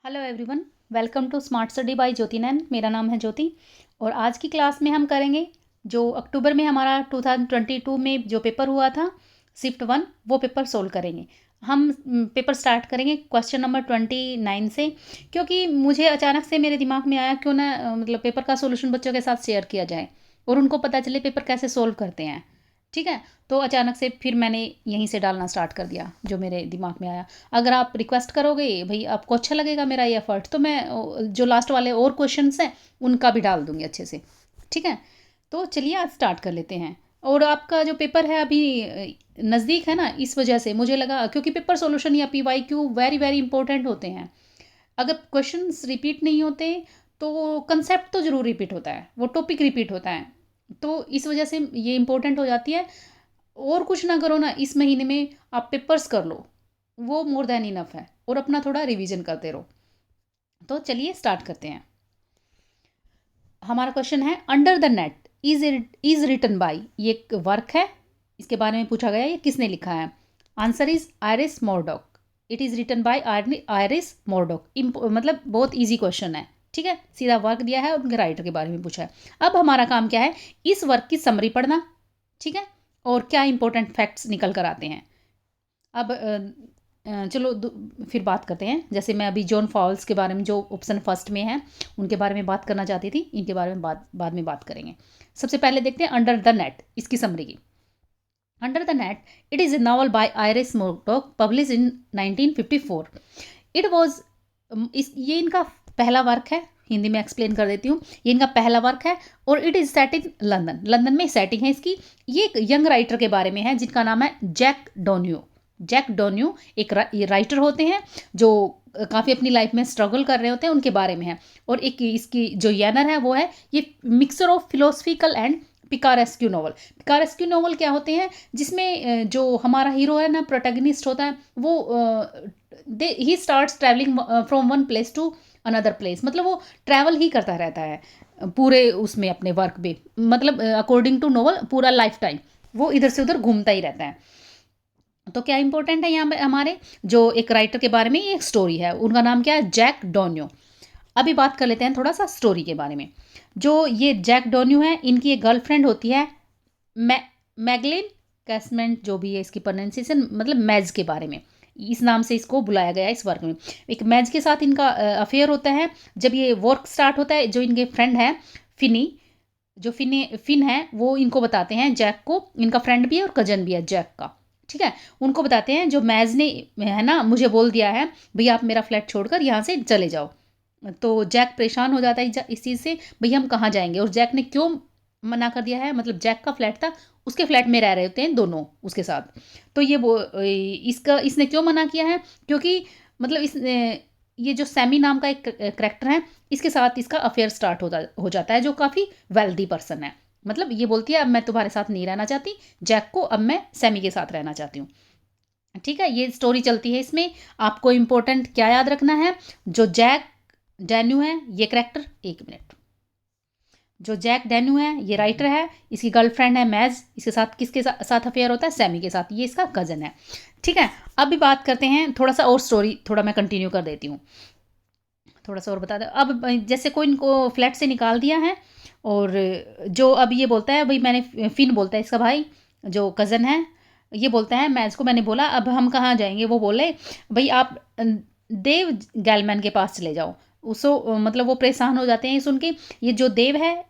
Hello everyone, welcome to smart study by Jyoti Nain. मेरा नाम है ज्योति और आज की क्लास में हम करेंगे जो अक्टूबर में हमारा 2022 में जो पेपर हुआ था शिफ्ट 1, वो पेपर सोल्व करेंगे। हम पेपर स्टार्ट करेंगे क्वेश्चन नंबर 29 से, क्योंकि मुझे अचानक से मेरे दिमाग में आया क्यों ना मतलब पेपर का सोल्यूशन बच्चों के साथ शेयर किया जाए और उनको पता चले पेपर कैसे सोल्व करते हैं। ठीक है, तो अचानक से फिर मैंने यहीं से डालना स्टार्ट कर दिया जो मेरे दिमाग में आया। अगर आप रिक्वेस्ट करोगे भाई, आपको अच्छा लगेगा मेरा ये एफर्ट, तो मैं जो लास्ट वाले और क्वेश्चंस हैं उनका भी डाल दूंगी अच्छे से। ठीक है, तो चलिए आज स्टार्ट कर लेते हैं। और आपका जो पेपर है अभी नज़दीक है ना, इस वजह से मुझे लगा, क्योंकि पेपर सॉल्यूशन या पीवाईक्यू वेरी वेरी इंपॉर्टेंट होते हैं। अगर क्वेश्चंस रिपीट नहीं होते तो कंसेप्ट तो ज़रूर रिपीट होता है, वो टॉपिक रिपीट होता है, तो इस वजह से ये इंपॉर्टेंट हो जाती है। और कुछ ना करो ना, इस महीने में आप पेपर्स कर लो, वो मोर देन इनफ है, और अपना थोड़ा रिवीजन करते रहो। तो चलिए स्टार्ट करते हैं। हमारा क्वेश्चन है under the Net is written by, ये एक वर्क है, इसके बारे में पूछा गया ये किसने लिखा है। Answer is Iris Murdoch. It is written by Iris Murdoch. मतलब बहुत ईजी क्वेश्चन है। ठीक है, सीधा वर्क दिया है और उनके राइटर के बारे में पूछा है। अब हमारा काम क्या है, इस वर्क की समरी पढ़ना। ठीक है, और क्या इंपॉर्टेंट फैक्ट्स निकल कर आते हैं। अब चलो फिर बात करते हैं। जैसे मैं अभी जॉन फॉल्स के बारे में, जो ऑप्शन फर्स्ट में है, उनके बारे में बात करना चाहती थी। इनके बारे में बाद में बात करेंगे। सबसे पहले देखते हैं अंडर द नेट, इसकी समरी की। Under the Net, it is a novel by Iris Murdoch, publish in 1954। It was ये इनका पहला वर्क है। हिंदी में एक्सप्लेन कर देती हूँ। ये इनका पहला वर्क है और it is set in London. London में सेटिंग है इसकी। ये एक यंग राइटर के बारे में है जिनका नाम है जैक डोन्यू। जैक डोन्यू एक राइटर होते हैं जो काफ़ी अपनी लाइफ में स्ट्रगल कर रहे होते हैं, उनके बारे में है। और एक इसकी जो यानर है वो है, ये mixture of philosophical and picaresque novel. Picaresque novel क्या होते हैं, जिसमें जो हमारा हीरो है ना, प्रोटैगनिस्ट होता है, वो ही starts travelling from one place to another place. मतलब वो ट्रैवल ही करता रहता है पूरे उसमें अपने वर्क में। मतलब अकॉर्डिंग टू नॉवल पूरा लाइफ टाइम वो इधर से उधर घूमता ही रहता है। तो क्या इंपॉर्टेंट है यहाँ पे हमारे जो एक राइटर के बारे में, ये एक स्टोरी है, उनका नाम क्या है, जैक डोन्यू। अभी बात कर लेते हैं थोड़ा सा स्टोरी के बारे में। जो ये जैक डोन्यू है, इनकी एक गर्लफ्रेंड होती है मैगलिन कैसमेंट, जो भी है इसकी प्रोनाउंसिएशन, मतलब मैज के बारे में इस नाम से इसको बुलाया गया है इस वर्क में। एक मैज के साथ इनका अफेयर होता है। जब ये वर्क स्टार्ट होता है, जो इनके फ्रेंड है फिनी, जो फिन है, वो इनको बताते हैं जैक को, इनका फ्रेंड भी है और कजन भी है जैक का। ठीक है, उनको बताते हैं जो मैज ने है ना मुझे बोल दिया है, भैया आप मेरा फ्लैट छोड़कर यहाँ से चले जाओ। तो जैक परेशान हो जाता है इस चीज़ से, भैया हम कहाँ जाएंगे, और जैक ने क्यों मना कर दिया है। मतलब जैक का फ्लैट था, उसके फ्लैट में रह रहे होते हैं दोनों उसके साथ। तो ये वो इसने क्यों मना किया है, क्योंकि मतलब ये जो सैमी नाम का एक करेक्टर है, इसके साथ इसका अफेयर स्टार्ट हो जाता है, जो काफ़ी वेल्दी पर्सन है। मतलब ये बोलती है अब मैं तुम्हारे साथ नहीं रहना चाहती जैक को, अब मैं सैमी के साथ रहना चाहती हूँ। ठीक है, ये स्टोरी चलती है इसमें। आपको इंपॉर्टेंट क्या याद रखना है, जो जैक डैन्यू है ये करेक्टर, एक मिनट, जो जैक डैन्यू है ये राइटर है, इसकी गर्लफ्रेंड है मैज, इसके साथ किसके साथ अफेयर होता है, सैमी के साथ, ये इसका कज़न है। ठीक है, अभी बात करते हैं थोड़ा सा और स्टोरी, थोड़ा मैं कंटिन्यू कर देती हूँ, थोड़ा सा और बता दो। अब जैसे कोई इनको फ्लैट से निकाल दिया है, और जो अब ये बोलता है भाई, मैंने फिन बोलता है इसका भाई जो कज़न है, ये बोलता है मैज को, मैंने बोला अब हम कहाँ जाएंगे। वो बोले भाई आप देव गैलमैन के पास चले जाओ। उसको मतलब वो परेशान हो जाते हैं सुन के। ये जो देव है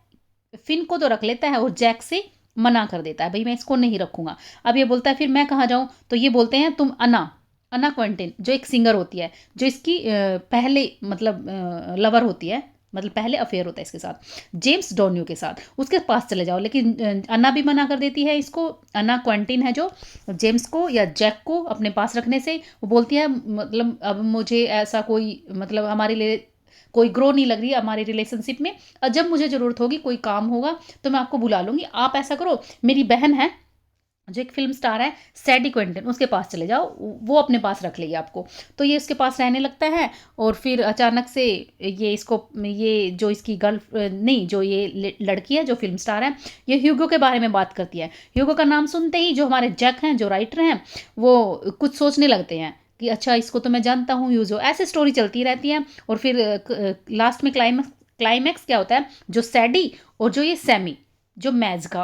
फिन को तो रख लेता है और जैक से मना कर देता है, भाई मैं इसको नहीं रखूंगा। अब ये बोलता है फिर मैं कहाँ जाऊँ, तो ये बोलते हैं तुम अना अना क्वेंटिन, जो एक सिंगर होती है, जो इसकी पहले मतलब लवर होती है, मतलब पहले अफेयर होता है इसके साथ जेम्स डोन्यू के साथ, उसके पास चले जाओ। लेकिन अन्ना भी मना कर देती है इसको। अन्ना क्वेंटिन है जो जेम्स को या जैक को अपने पास रखने से, वो बोलती है मतलब अब मुझे ऐसा कोई मतलब हमारे लिए कोई ग्रो नहीं लग रही है हमारी रिलेशनशिप में, और जब मुझे ज़रूरत होगी कोई काम होगा तो मैं आपको बुला लूँगी। आप ऐसा करो, मेरी बहन है जो एक फिल्म स्टार है सैडी क्विंटन, उसके पास चले जाओ, वो अपने पास रख लेगी आपको। तो ये उसके पास रहने लगता है। और फिर अचानक से ये जो इसकी गर्ल नहीं, जो ये लड़की है जो फिल्म स्टार है, ये ह्यूगो के बारे में बात करती है। ह्यूगो का नाम सुनते ही जो हमारे जैक हैं, जो राइटर हैं, वो कुछ सोचने लगते हैं कि अच्छा इसको तो मैं जानता हूँ, यूजो, ऐसे स्टोरी चलती रहती है। और फिर लास्ट में क्लाइमैक्स क्या होता है, जो सैडी और जो ये सैमी, जो मैज का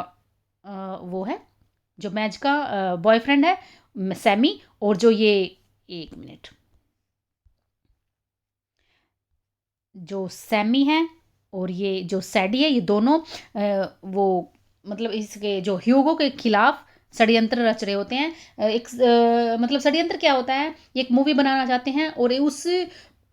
वो है, जो मैज का बॉयफ्रेंड है सैमी, और जो ये, एक मिनट, जो सैमी है और ये जो सैडी है, ये दोनों वो मतलब इसके जो ह्यूगो के खिलाफ षड्यंत्र रच रहे होते हैं। एक मतलब षड्यंत्र क्या होता है, एक मूवी बनाना चाहते हैं और उस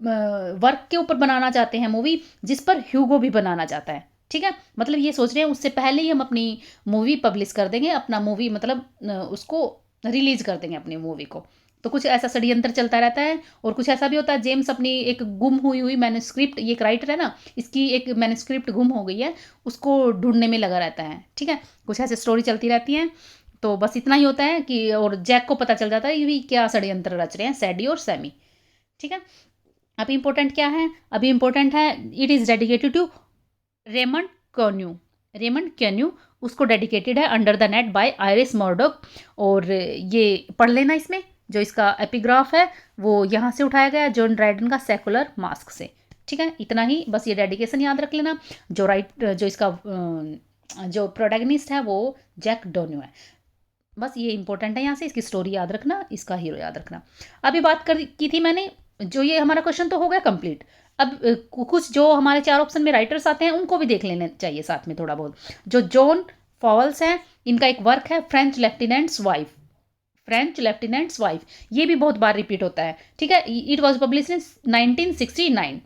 वर्क के ऊपर बनाना चाहते हैं मूवी जिस पर ह्यूगो भी बनाना चाहता है। ठीक है, मतलब ये सोच रहे हैं उससे पहले ही हम अपनी मूवी पब्लिश कर देंगे, अपना मूवी मतलब उसको रिलीज कर देंगे अपनी मूवी को। तो कुछ ऐसा षड्यंत्र चलता रहता है। और कुछ ऐसा भी होता है, जेम्स अपनी एक गुम हुई हुई मैन्युस्क्रिप्ट, ये एक राइटर है ना, इसकी एक मैन्युस्क्रिप्ट गुम हो गई है, उसको ढूंढने में लगा रहता है। ठीक है, कुछ ऐसे स्टोरी चलती रहती हैं। तो बस इतना ही होता है कि, और जैक को पता चल जाता है ये भी क्या षड्यंत्र रच रहे हैं सैडी और सैमी। ठीक है, अभी इंपॉर्टेंट क्या है, अभी इंपॉर्टेंट है it is dedicated to Raymond Queneau. Raymond Queneau, उसको डेडिकेटेड है under the net by Iris Murdoch. और ये पढ़ लेना, इसमें जो इसका एपिग्राफ है वो यहाँ से उठाया गया है, जॉन ड्राइडन का सेकुलर मास्क से। ठीक है, इतना ही बस, ये डेडिकेशन याद रख लेना। जो इसका जो प्रोटैगनिस्ट है वो जैक डोन्यू है। बस ये इंपॉर्टेंट है, यहाँ से इसकी स्टोरी याद रखना, इसका हीरो याद रखना। अभी बात की थी मैंने, जो ये हमारा क्वेश्चन तो हो गया कंप्लीट। अब कुछ जो हमारे 4 ऑप्शन में राइटर्स आते हैं उनको भी देख लेना चाहिए साथ में थोड़ा बहुत। जो जॉन फॉल्स हैं, इनका एक वर्क है French lieutenants wife. French lieutenants wife, ये भी बहुत बार रिपीट होता है। ठीक है, इट वॉज पब्लिश इन 1969।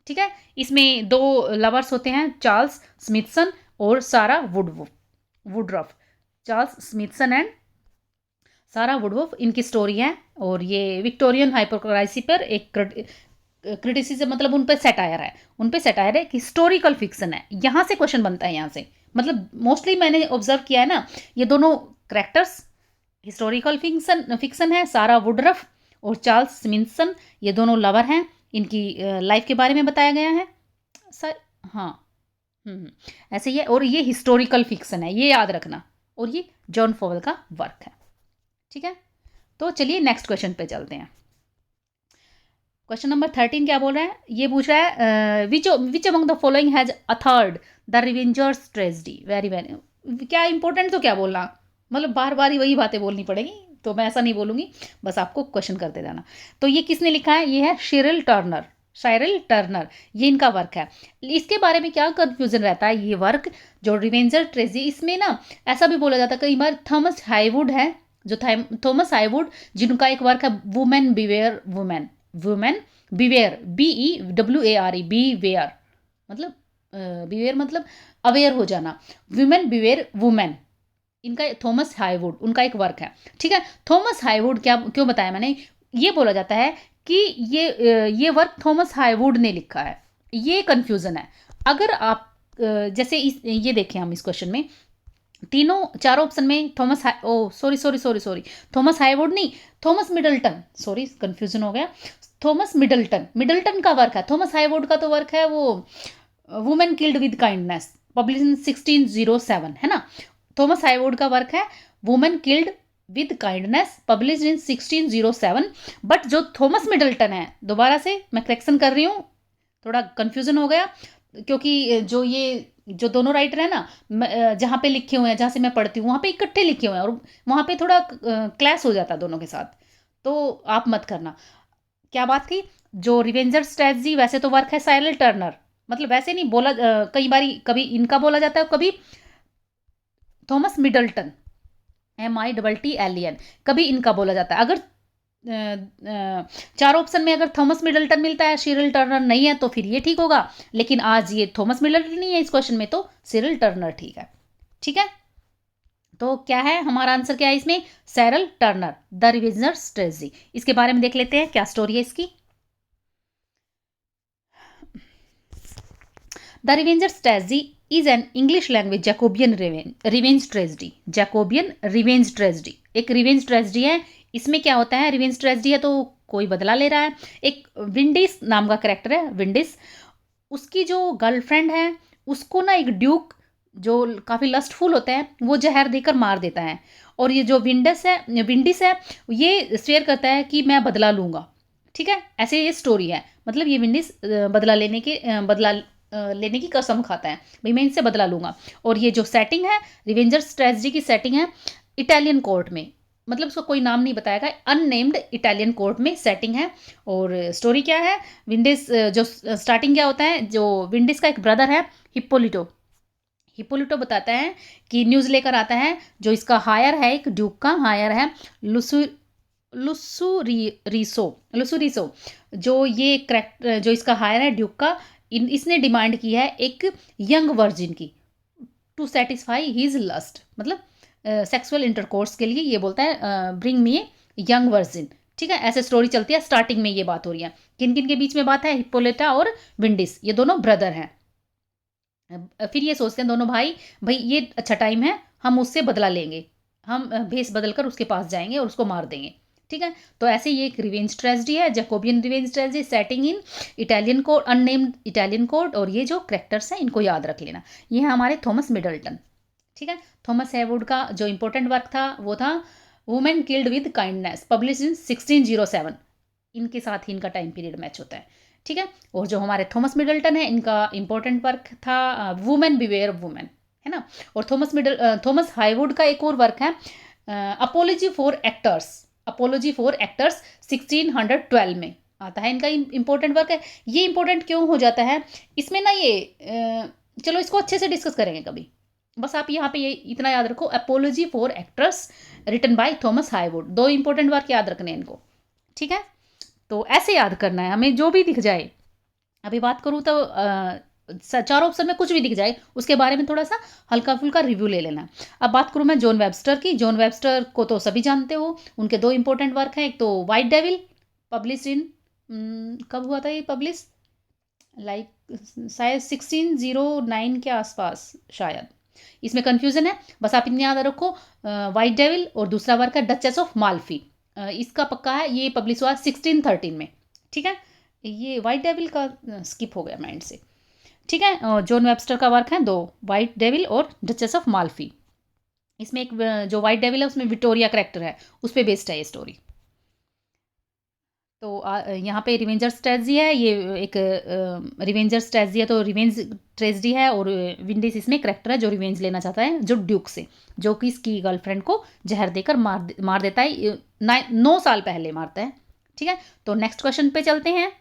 ठीक है, इसमें 2 लवर्स होते हैं, चार्ल्स स्मिथसन और सारा वुडरफ। चार्ल्स स्मिथसन एंड सारा वुडवुफ, इनकी स्टोरी है। और ये विक्टोरियन हाइपोक्रासी पर एक क्रिटिसिज्म, मतलब उन पर सेटायर है, कि हिस्टोरिकल फिक्शन है। यहाँ से क्वेश्चन बनता है, यहाँ से मतलब मोस्टली मैंने ऑब्जर्व किया है ना, ये दोनों करेक्टर्स हिस्टोरिकल फिक्शन है। सारा वुडरफ और चार्ल्स स्मिथसन, ये दोनों लवर हैं, इनकी लाइफ के बारे में बताया गया है सर। हाँ, ऐसे ही है। और ये हिस्टोरिकल फिक्शन है, ये याद रखना। और ये जॉन फॉवेल का वर्क है। ठीक है, तो चलिए नेक्स्ट क्वेश्चन पे चलते हैं। क्वेश्चन नंबर 13 क्या बोल रहा है, ये पूछ रहा है which among the following has authored the Revengers tragedy. Very very क्या इंपॉर्टेंट, तो क्या बोलना, मतलब बार बार ही वही बातें बोलनी पड़ेगी, तो मैं ऐसा नहीं बोलूँगी, बस आपको क्वेश्चन करते जाना। तो ये किसने लिखा है, ये है शिरिल टर्नर, ये इनका वर्क है। इसके बारे में क्या कन्फ्यूजन रहता है, ये वर्क जो रिवेंजर ट्रेजेडी, इसमें ना ऐसा भी बोला जाता है कई बार, थॉमस हाईवुड है, जो थॉमस हाईवुड, जिनका एक वर्क है वुमेन बिवेयर, BEWARE, बीवेयर मतलब बिवेयर मतलब अवेयर हो जाना, वुमेन बिवेयर वुमेन, इनका थॉमस हाईवुड, उनका एक वर्क है। ठीक है, थॉमस हाईवुड क्या क्यों बताया मैंने, ये बोला जाता है कि ये वर्क थॉमस हाईवुड ने लिखा है, ये कन्फ्यूज़न है। अगर आप जैसे ये देखें हम इस क्वेश्चन में, तीनों 4 ऑप्शन में थॉमस हाईवुड नहीं, थॉमस मिडल्टन, सॉरी कन्फ्यूजन हो गया, थॉमस मिडल्टन का वर्क है। थॉमस हाईवुड का तो वर्क है वो women killed with kindness, publish in 1607, है ना। थॉमस हाईवुड का वर्क है women killed with kindness, publish in 1607। But जो थॉमस मिडल्टन है, दोबारा से मैं करेक्शन कर रही हूँ, थोड़ा कन्फ्यूजन हो गया, क्योंकि जो दोनों राइटर है ना, जहाँ पे लिखे हुए हैं, जहाँ से मैं पढ़ती हूँ वहाँ पे इकट्ठे लिखे हुए हैं, और वहाँ पे थोड़ा क्लैश हो जाता है दोनों के साथ, तो आप मत करना। क्या बात थी, जो रिवेंजर स्ट्रेटजी वैसे तो वर्क है साइरल टर्नर, मतलब वैसे नहीं बोला, कई बारी कभी इनका बोला जाता है, कभी थॉमस मिडल्टन, MITTLEN, कभी इनका बोला जाता है। अगर 4 ऑप्शन में अगर थॉमस मिडल्टन मिलता है, सिरिल टर्नर नहीं है, तो फिर ये ठीक होगा। लेकिन आज ये थॉमस मिडल्टन नहीं है इस क्वेश्चन में, तो सिरिल टर्नर ठीक है। ठीक है, तो क्या है हमारा आंसर, क्या है इसमें, cereal Turner, the revenger tragedy. इसके बारे में देख लेते हैं क्या स्टोरी है इसकी। The revenger tragedy is an English language Jacobean revenge tragedy, एक रिवेंज ट्रेजेडी है। इसमें क्या होता है, रिवेंज ट्रेजेडी है तो कोई बदला ले रहा है। एक विंडिस नाम का कैरेक्टर है, विंडिस, उसकी जो गर्लफ्रेंड है उसको ना एक ड्यूक जो काफ़ी लस्टफुल होते हैं वो जहर देकर मार देता है। और ये जो विंडिस है ये स्वेयर करता है कि मैं बदला लूँगा। ठीक है, ऐसे ये स्टोरी है। मतलब ये विंडिस बदला लेने की कसम खाता है, भाई मैं इनसे बदला लूँगा। और ये जो सेटिंग है, रिवेंजर्स ट्रेजेडी की सेटिंग है इटालियन कोर्ट में, मतलब उसका कोई नाम नहीं बताया गया, अननेम्ड इटालियन कोर्ट में सेटिंग है। और स्टोरी क्या है, विंडिस जो स्टार्टिंग क्या होता है, जो विंडिस का एक ब्रदर है हिप्पोलिटो, हिप्पोलिटो बताता है कि न्यूज़ लेकर आता है, जो इसका हायर है, एक ड्यूक का हायर है, लुसु लुसुरिसो, जो ये करेक्ट जो इसका हायर है ड्यूक का, इसने डिमांड की है एक यंग वर्जिन की, टू सेटिस्फाई हिज लस्ट, मतलब सेक्सुअल इंटरकोर्स के लिए ये बोलता है bring me a young virgin. ठीक है, ऐसे स्टोरी चलती है। स्टार्टिंग में ये बात हो रही है, किन किन के बीच में बात है, हिप्पोलिटा और विंडिस, ये दोनों ब्रदर हैं। फिर ये सोचते हैं दोनों भाई, भाई ये अच्छा टाइम है, हम उससे बदला लेंगे, हम भेस बदल कर उसके पास जाएंगे और उसको मार देंगे। ठीक है, तो ऐसे ये एक रिवेंज ट्रेजेडी है, Jacobean revenge tragedy, setting in Italian court, unnamed Italian court. और ये जो कैरेक्टर्स हैं इनको याद रख लेना, ये है हमारे थॉमस मिडल्टन। ठीक है, थॉमस हेवुड का जो इंपॉर्टेंट वर्क था वो था women killed with kindness, publish in 1607। इनके साथ ही इनका टाइम पीरियड मैच होता है। ठीक है, और जो हमारे थॉमस मिडल्टन है इनका इंपॉर्टेंट वर्क था वुमेन बिवेयर ऑफ वुमेन, है ना। और थॉमस हाईवुड का एक और वर्क है apology for actors, apology for actors 1612 में आता है इनका इंपॉर्टेंट वर्क है। ये इंपॉर्टेंट क्यों हो जाता है इसमें ना, ये चलो इसको अच्छे से डिस्कस करेंगे कभी, बस आप यहाँ पे ये इतना याद रखो, apology for actors written by Thomas Heywood, दो इंपॉर्टेंट वर्क याद रखने हैं इनको। ठीक है, तो ऐसे याद करना है हमें, जो भी दिख जाए। अभी बात करूँ तो चार ऑप्शन में कुछ भी दिख जाए उसके बारे में थोड़ा सा हल्का फुल्का रिव्यू ले लेना। अब बात करूँ मैं जॉन वेबस्टर की, जॉन वेबस्टर को तो सभी जानते हो, उनके दो इंपॉर्टेंट वर्क हैं, एक तो वाइट डेविल, पब्लिश इन कब हुआ था ये पब्लिश, लाइक शायद 1609 के आसपास शायद, इसमें कन्फ्यूजन है, बस आप इतने याद रखो, वाइट डेविल। और दूसरा वर्क है डचेस ऑफ माल्फी, इसका पक्का है, ये पब्लिश हुआ 1613 में। ठीक है, ये वाइट डेविल का स्किप हो गया माइंड से। ठीक है, जॉन वेबस्टर का वर्क है दो, वाइट डेविल और डचेस ऑफ माल्फी। इसमें एक जो वाइट डेविल है उसमें विक्टोरिया करेक्टर है, उस पर बेस्ड है ये स्टोरी। तो यहाँ पे रिवेंजर्स ट्रेजेडी है, ये एक रिवेंजर्स ट्रेजेडी है, तो रिवेंज ट्रेजेडी है। और विंडिस इसमें करेक्टर है जो रिवेंज लेना चाहता है, जो ड्यूक से, जो कि इसकी गर्लफ्रेंड को जहर देकर मार देता है, 9 साल पहले मारता है। ठीक है, तो नेक्स्ट क्वेश्चन पे चलते हैं।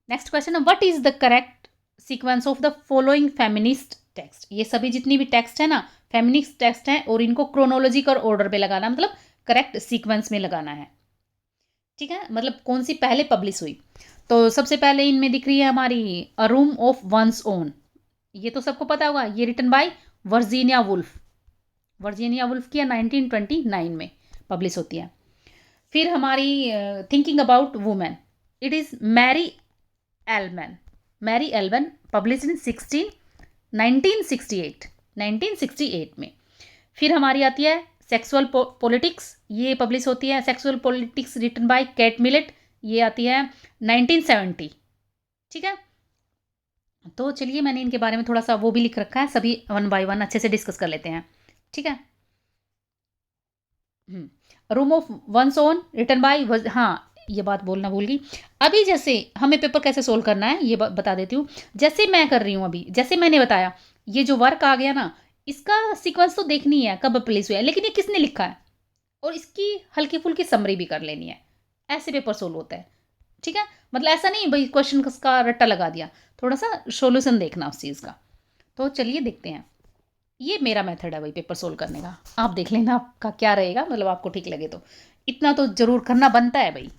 नेक्स्ट क्वेश्चन है, what is the correct sequence of the following feminist text. ये सभी जितनी भी टेक्स्ट है ना फेमिनिस्ट टेक्स्ट हैं, और इनको क्रोनोलॉजिकल ऑर्डर पे लगाना, मतलब करेक्ट सीक्वेंस में लगाना है। ठीक है, मतलब कौन सी पहले पब्लिश हुई। तो सबसे पहले इनमें दिख रही है हमारी a room of one's own, ये तो सबको पता होगा, ये written by Virginia Woolf, Virginia Woolf की 1929 में पब्लिश होती है। फिर हमारी thinking about women, it is Mary Ellman, Mary Ellman, publish in 1968 में। फिर हमारी आती है सेक्सुअल पॉलिटिक्स, ये पब्लिश होती है, sexual politics written by Kate Millett, ये आती है 1970। ठीक है, तो चलिए मैंने इनके बारे में थोड़ा सा वो भी लिख रखा है, सभी वन बाय वन अच्छे से डिस्कस कर लेते हैं। ठीक है, room of one's own written by, हाँ ये बात बोलना भूल गई। अभी जैसे हमें पेपर कैसे सोल्व करना है ये बता देती हूँ, जैसे मैं कर रही हूँ अभी, जैसे मैंने बताया ये जो वर्क आ गया ना, इसका सीक्वेंस तो देखनी है कब पब्लिश हुआ है, लेकिन ये किसने लिखा है, और इसकी हल्की फुल्की समरी भी कर लेनी है, ऐसे पेपर सोल्व होता है। ठीक है, मतलब ऐसा नहीं भाई क्वेश्चन का रट्टा लगा दिया, थोड़ा सा सोल्यूशन देखना उस चीज़ का। तो चलिए देखते हैं, ये मेरा मेथड है भाई पेपर सोल्व करने का, आप देख लेना आपका क्या रहेगा, मतलब आपको ठीक लगे तो, इतना तो जरूर करना बनता है भाई।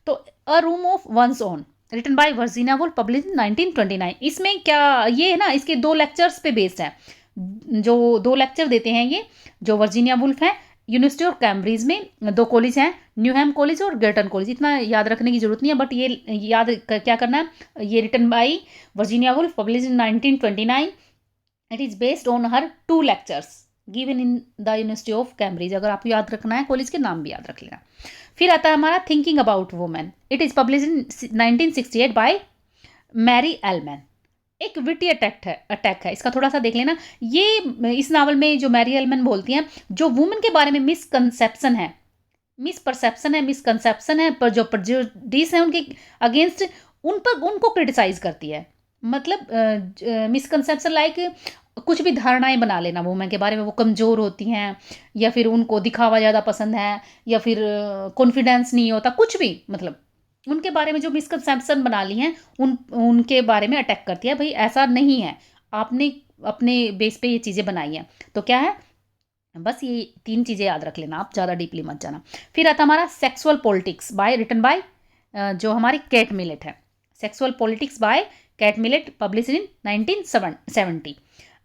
तो a room of one's own written by Virginia Woolf, publish in 1929। इसमें क्या ये है ना, इसके 2 लेक्चर्स पे बेस्ड है, जो 2 लेक्चर देते हैं ये जो वर्जीनिया वुल्फ है, यूनिवर्सिटी ऑफ कैम्ब्रिज में 2 कॉलेज हैं, न्यूहैम कॉलेज और गर्टन कॉलेज, इतना याद रखने की जरूरत नहीं है, बट ये याद क्या करना है, ये written by Virginia Woolf, publish in 1929। It is based on her 2 lectures given in the University of Cambridge, अगर आपको याद रखना है कॉलेज के नाम भी याद रख लेना। फिर आता है हमारा thinking about women, it is publish in 1968 by Mary Ellman. एक विटी अटैक है इसका थोड़ा सा देख लेना। ये इस नावल में जो मैरी एलमन बोलती हैं, जो वुमेन के बारे में मिसकंसेप्शन है, मिसकंसेप्शन है, पर जो प्रेजुडिस है उनके अगेंस्ट, उन पर उनको क्रिटिसाइज करती है। मतलब मिसकंसेप्शन लाइक कुछ भी धारणाएं बना लेना वुमेन के बारे में, वो कमज़ोर होती हैं, या फिर उनको दिखावा ज़्यादा पसंद है, या फिर कॉन्फिडेंस नहीं होता, कुछ भी, मतलब उनके बारे में जो मिसकंसेप्शन बना ली हैं उनके बारे में अटैक करती है। भाई ऐसा नहीं है, आपने अपने बेस पे ये चीज़ें बनाई हैं। तो क्या है, बस ये 3 चीज़ें याद रख लेना, आप ज़्यादा डीपली मत जाना। फिर आता हमारा sexual politics by written by जो हमारी कैट मिलेट है। Sexual politics by Kate Millett publish in 1970।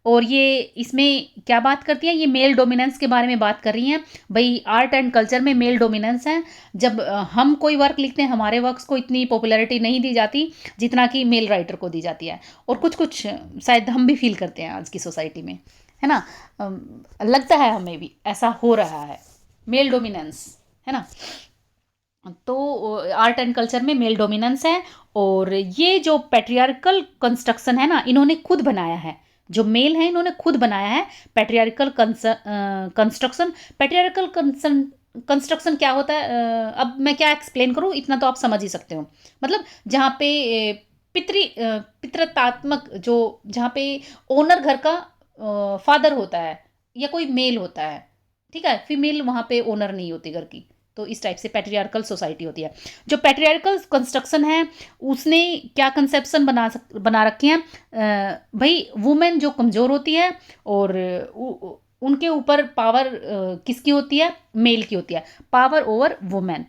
और ये इसमें क्या बात करती हैं, ये मेल डोमिनेंस के बारे में बात कर रही हैं। भाई आर्ट एंड कल्चर में मेल डोमिनेंस है। जब हम कोई वर्क लिखते हैं, हमारे वर्क्स को इतनी पॉपुलैरिटी नहीं दी जाती जितना कि मेल राइटर को दी जाती है। और कुछ कुछ शायद हम भी फील करते हैं आज की सोसाइटी में, है ना। लगता है हमें भी ऐसा हो रहा है, मेल डोमिनेंस, है ना। तो आर्ट एंड कल्चर में मेल डोमिनेंस है। और ये जो पैट्रियार्कल कंस्ट्रक्शन है ना, इन्होंने खुद बनाया है। जो मेल है इन्होंने खुद बनाया है पैट्रियार्कल कंस्ट्रक्शन। पैट्रियार्कल कंस्ट्रक्शन क्या होता है, अब मैं क्या एक्सप्लेन करूँ, इतना तो आप समझ ही सकते हो। मतलब जहाँ पे पितृतात्मक, जो जहाँ पे ओनर घर का फादर होता है या कोई मेल होता है, ठीक है, फीमेल वहाँ पे ओनर नहीं होती घर की। तो इस टाइप से पैट्रियार्कल सोसाइटी होती है। जो पैट्रियार्कल कंस्ट्रक्शन है उसने क्या कंसेप्शन बना रखे हैं, भाई वुमेन जो कमज़ोर होती है और उनके ऊपर पावर किसकी होती है, मेल की होती है, पावर ओवर वुमेन।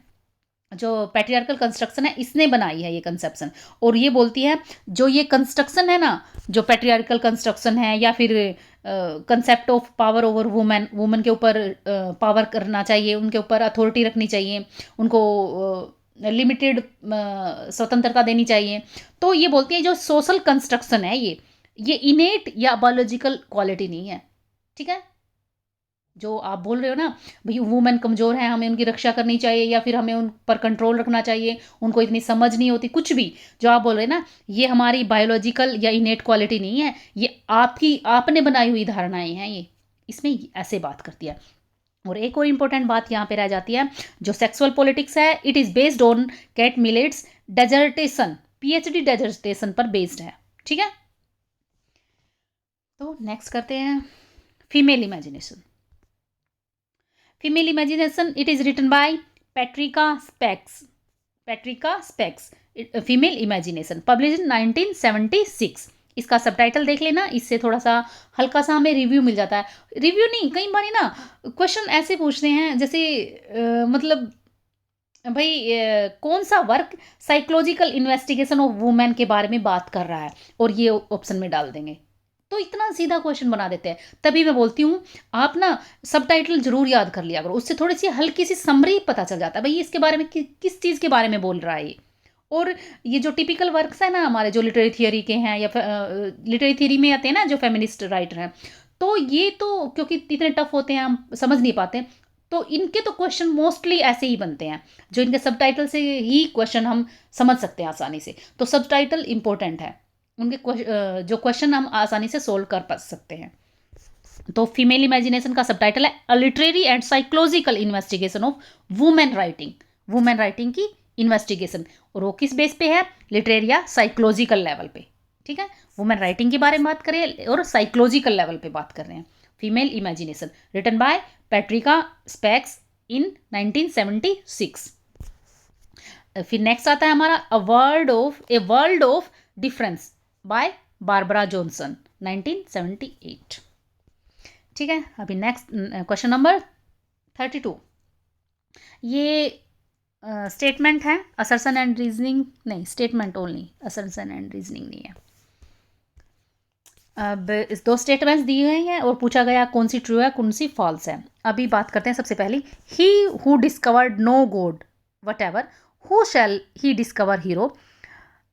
जो पैट्रियार्कल कंस्ट्रक्शन है इसने बनाई है ये कंसेप्शन। और ये बोलती है जो ये कंस्ट्रक्शन है ना, जो पैट्रियार्कल कंस्ट्रक्शन है, या फिर concept of power over women, women के ऊपर पावर करना चाहिए, उनके ऊपर अथॉरिटी रखनी चाहिए, उनको लिमिटेड स्वतंत्रता देनी चाहिए। तो ये बोलती है जो सोशल कंस्ट्रक्शन है ये इनेट या बायोलॉजिकल क्वालिटी नहीं है, ठीक है। जो आप बोल रहे हो ना, भाई वुमेन कमज़ोर है, हमें उनकी रक्षा करनी चाहिए, या फिर हमें उन पर कंट्रोल रखना चाहिए, उनको इतनी समझ नहीं होती, कुछ भी जो आप बोल रहे हैं ना, ये हमारी बायोलॉजिकल या इनेट क्वालिटी नहीं है, ये आपने बनाई हुई धारणाएं हैं। ये इसमें ऐसे बात करती है। और एक और इम्पोर्टेंट बात यहाँ पे रह जाती है, जो सेक्सुअल पॉलिटिक्स है, it is based on Kate Millett's dissertation, PhD dissertation पर बेस्ड है, ठीक है। तो नेक्स्ट करते हैं female imagination. Female imagination, it is written by Patricia Spacks, female imagination, publish in 1976। इसका सबटाइटल देख लेना, इससे थोड़ा सा हल्का सा हमें रिव्यू मिल जाता है। रिव्यू नहीं, कई बार ना क्वेश्चन ऐसे पूछते हैं जैसे मतलब भाई कौन सा work psychological investigation of women के बारे में बात कर रहा है, और ये ऑप्शन में डाल देंगे, तो इतना सीधा क्वेश्चन बना देते हैं। तभी मैं बोलती हूँ आप ना सबटाइटल जरूर याद कर लिया करो, उससे थोड़ी सी हल्की सी समरी पता चल जाता है भाई इसके बारे में किस चीज़ के बारे में बोल रहा है ये। और ये जो टिपिकल वर्क्स है ना हमारे, जो लिटरेरी थियोरी के हैं, या लिटरेरी थियोरी में आते हैं ना जो फेमिनिस्ट राइटर हैं, तो ये तो क्योंकि इतने टफ होते हैं हम समझ नहीं पाते, तो इनके तो क्वेश्चन मोस्टली ऐसे ही बनते हैं, जो इनके सबटाइटल से ही क्वेश्चन हम समझ सकते हैं आसानी से। तो सबटाइटल इंपॉर्टेंट है, उनके जो क्वेश्चन हम आसानी से सोल्व कर पा सकते हैं। तो फीमेल इमेजिनेशन का सबटाइटल है a literary and psychological investigation of women writing की इन्वेस्टिगेशन। और वो किस बेस पे है, लिटरेरी या साइकोलॉजिकल लेवल पे, ठीक है। वुमेन राइटिंग के बारे में बात करें और साइकोलॉजिकल लेवल पे बात कर रहे हैं। Female imagination written by Patricia Spacks in 1976। फिर नेक्स्ट आता है हमारा a world of difference by Barbara Johnson 1978, ठीक है। अभी नेक्स्ट क्वेश्चन नंबर 32। ये स्टेटमेंट है, असर्शन एंड रीजनिंग नहीं, statement only, assertion and reasoning नहीं है। अब इस 2 स्टेटमेंट्स दिए गए हैं और पूछा गया कौन सी ट्रू है कौन सी फॉल्स है। अभी बात करते हैं सबसे पहले, he who discovered no God whatever who shall he discover hero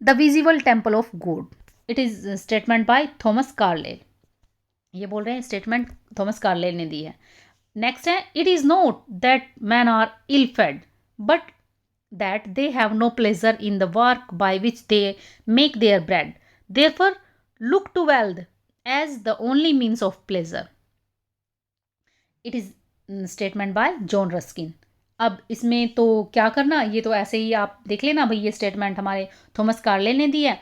the visible temple of God. It is statement by Thomas Carlyle. ये बोल रहे हैं स्टेटमेंट थॉमस कार्लेल ने दी है। नेक्स्ट है, it is not that men are ill fed but that they have no pleasure in the work by which they make their bread. Therefore, look to wealth as the only means of pleasure. It is statement by John Ruskin. अब इसमें तो क्या करना, ये तो ऐसे ही आप देख लेना भाई, ये स्टेटमेंट हमारे थॉमस कार्लाइल ने दी है।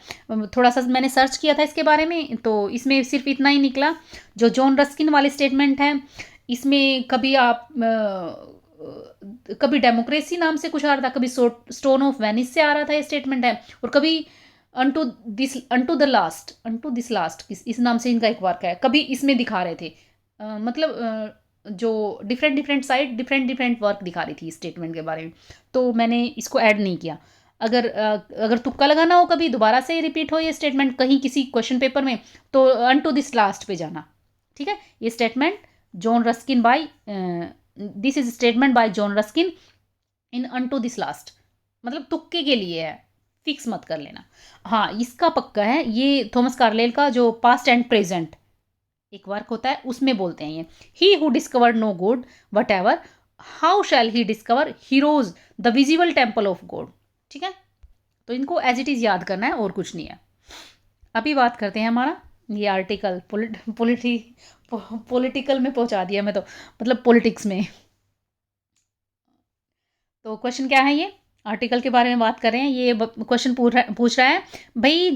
थोड़ा सा मैंने सर्च किया था इसके बारे में, तो इसमें सिर्फ इतना ही निकला। जो जॉन रस्किन वाले स्टेटमेंट हैं, इसमें कभी आप कभी डेमोक्रेसी नाम से कुछ आ रहा था, कभी स्टोन ऑफ वेनिस से आ रहा था ये स्टेटमेंट है, और कभी अनटू दिस लास्ट इस नाम से इनका एक वाक्य है, कभी इसमें दिखा रहे थे। मतलब जो डिफरेंट साइड डिफरेंट वर्क दिखा रही थी स्टेटमेंट के बारे में, तो मैंने इसको ऐड नहीं किया। अगर तुक्का लगाना हो, कभी दोबारा से रिपीट हो ये स्टेटमेंट कहीं किसी क्वेश्चन पेपर में, तो अनटू दिस लास्ट पे जाना। ठीक है, ये statement John Ruskin by this is statement by John Ruskin in Unto This Last, मतलब तुक्के के लिए है, फिक्स मत कर लेना। हाँ, इसका पक्का है, ये थॉमस कार्लाइल का जो पास्ट एंड प्रेजेंट एक वर्क होता है, उसमें बोलते हैं ये, he who discovered no God whatever how shall he discover heroes the visible temple of God. ठीक है, तो इनको एज इट इज़ याद करना है और कुछ नहीं है। अभी बात करते हैं हमारा ये आर्टिकल पॉलिटिकल में पहुंचा दिया मैं तो, मतलब पॉलिटिक्स में। तो क्वेश्चन क्या है, ये आर्टिकल के बारे में बात कर रहे हैं। ये क्वेश्चन पूछ रहा है भाई,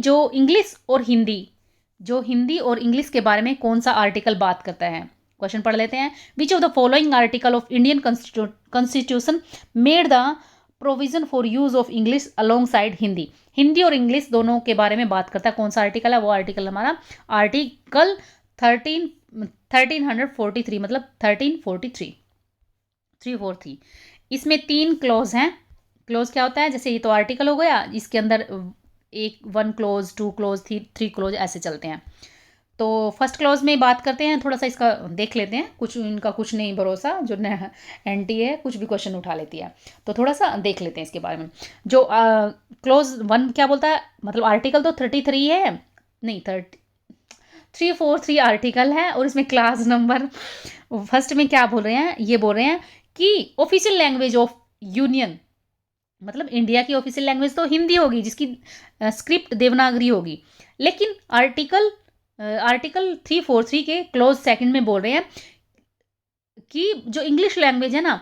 जो हिंदी और इंग्लिश के बारे में कौन सा आर्टिकल बात करता है। क्वेश्चन पढ़ लेते हैं। Which of the following article of Indian constitution made the provision for use of English along side Hindi. Hindi और इंग्लिश दोनों के बारे में बात करता है, कौन सा आर्टिकल है, वो आर्टिकल हमारा आर्टिकल 1343, मतलब 343। इसमें 3 क्लॉज हैं। क्लॉज क्या होता है, जैसे ये तो आर्टिकल हो गया, इसके अंदर 1 क्लॉज 2 क्लॉज 3 क्लॉज ऐसे चलते हैं। तो फर्स्ट क्लॉज में बात करते हैं, थोड़ा सा इसका देख लेते हैं, कुछ इनका कुछ नहीं भरोसा, जो एंटी है कुछ भी क्वेश्चन उठा लेती है, तो थोड़ा सा देख लेते हैं इसके बारे में। जो क्लॉज 1 क्या बोलता है, मतलब आर्टिकल तो 33 है, नहीं 343 आर्टिकल है, और इसमें क्लास नंबर फर्स्ट में क्या बोल रहे हैं, ये बोल रहे हैं कि ऑफिशियल लैंग्वेज ऑफ यूनियन, मतलब इंडिया की ऑफिशियल लैंग्वेज तो हिंदी होगी, जिसकी स्क्रिप्ट देवनागरी होगी। लेकिन आर्टिकल 343 के क्लॉज 2 में बोल रहे हैं कि जो इंग्लिश लैंग्वेज है ना,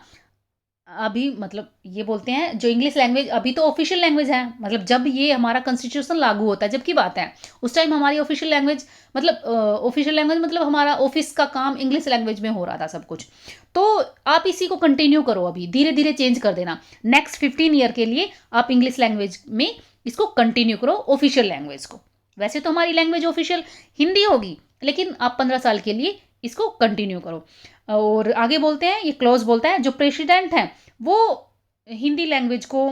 अभी मतलब ये बोलते हैं जो इंग्लिश लैंग्वेज अभी तो ऑफिशियल लैंग्वेज है, मतलब जब ये हमारा कॉन्स्टिट्यूशन लागू होता है, जब की बात है, उस टाइम हमारी ऑफिशियल लैंग्वेज मतलब हमारा ऑफिस का काम इंग्लिश लैंग्वेज में हो रहा था सब कुछ। तो आप इसी को कंटिन्यू करो, अभी धीरे धीरे चेंज कर देना, नेक्स्ट 15 ईयर के लिए आप इंग्लिश लैंग्वेज में इसको कंटिन्यू करो, ऑफिशियल लैंग्वेज को। वैसे तो हमारी लैंग्वेज ऑफिशियल हिंदी होगी, लेकिन आप 15 साल के लिए इसको कंटिन्यू करो। और आगे बोलते हैं, ये क्लॉज बोलता है जो प्रेसिडेंट है वो हिंदी लैंग्वेज को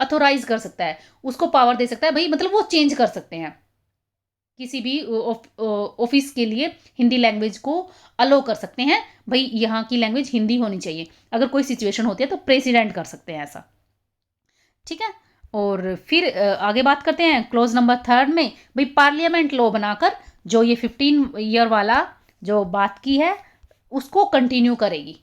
अथोराइज कर सकता है, उसको पावर दे सकता है भाई, मतलब वो चेंज कर सकते हैं, किसी भी ऑफिस के लिए हिंदी लैंग्वेज को अलो कर सकते हैं, भाई यहाँ की लैंग्वेज हिंदी होनी चाहिए, अगर कोई सिचुएशन होती है तो प्रेसिडेंट कर सकते हैं ऐसा। ठीक है, और फिर आगे बात करते हैं क्लॉज नंबर 3 में, भाई पार्लियामेंट लॉ बनाकर जो ये 15 ईयर वाला जो बात की है उसको कंटिन्यू करेगी।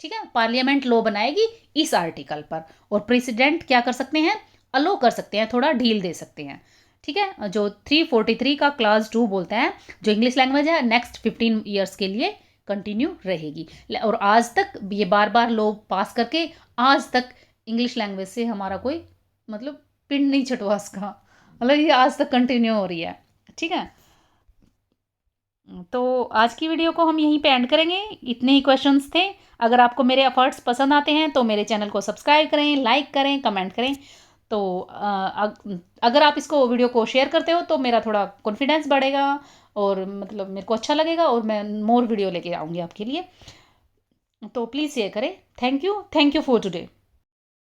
ठीक है, पार्लियामेंट लॉ बनाएगी इस आर्टिकल पर, और प्रेसिडेंट क्या कर सकते हैं, अलो कर सकते हैं, थोड़ा ढील दे सकते हैं। ठीक है, जो 343 का क्लास 2 बोलता है जो इंग्लिश लैंग्वेज है नेक्स्ट 15 ईयर्स के लिए कंटिन्यू रहेगी। और आज तक ये बार बार लॉ पास करके आज तक इंग्लिश लैंग्वेज से हमारा कोई मतलब पिंड नहीं छटवा उसका, मतलब ये आज तक कंटिन्यू हो रही है। ठीक है, तो आज की वीडियो को हम यहीं पे एंड करेंगे, इतने ही क्वेश्चंस थे। अगर आपको मेरे एफर्ट्स पसंद आते हैं तो मेरे चैनल को सब्सक्राइब करें, लाइक करें, कमेंट करें। तो अगर आप इसको वीडियो को शेयर करते हो तो मेरा थोड़ा कॉन्फिडेंस बढ़ेगा, और मतलब मेरे को अच्छा लगेगा, और मैं मोर वीडियो लेके आऊँगी आपके लिए। तो प्लीज़ शेयर करें। Thank you for today.